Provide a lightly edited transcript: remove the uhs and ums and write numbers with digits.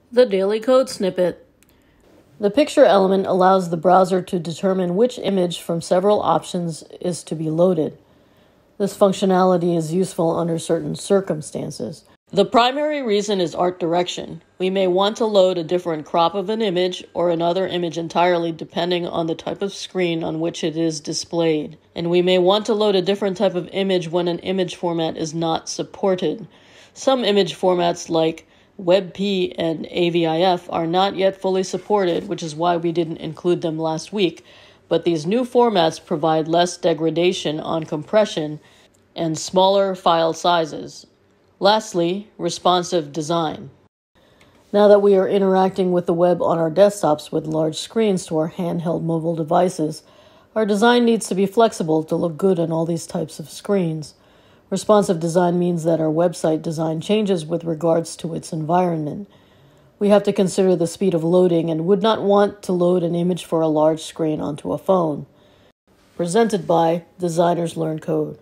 The Daily Code Snippet. The picture element allows the browser to determine which image from several options is to be loaded. This functionality is useful under certain circumstances. The primary reason is art direction. We may want to load a different crop of an image or another image entirely depending on the type of screen on which it is displayed. And we may want to load a different type of image when an image format is not supported. Some image formats like webp and avif are not yet fully supported, which is why we didn't include them last week, but these new formats provide less degradation on compression and smaller file sizes. Lastly, responsive design. Now that we are interacting with the web on our desktops with large screens to our handheld mobile devices, our design needs to be flexible to look good on all these types of screens. Responsive design means that our website design changes with regards to its environment. We have to consider the speed of loading and would not want to load an image for a large screen onto a phone. Presented by Designers Learn Code.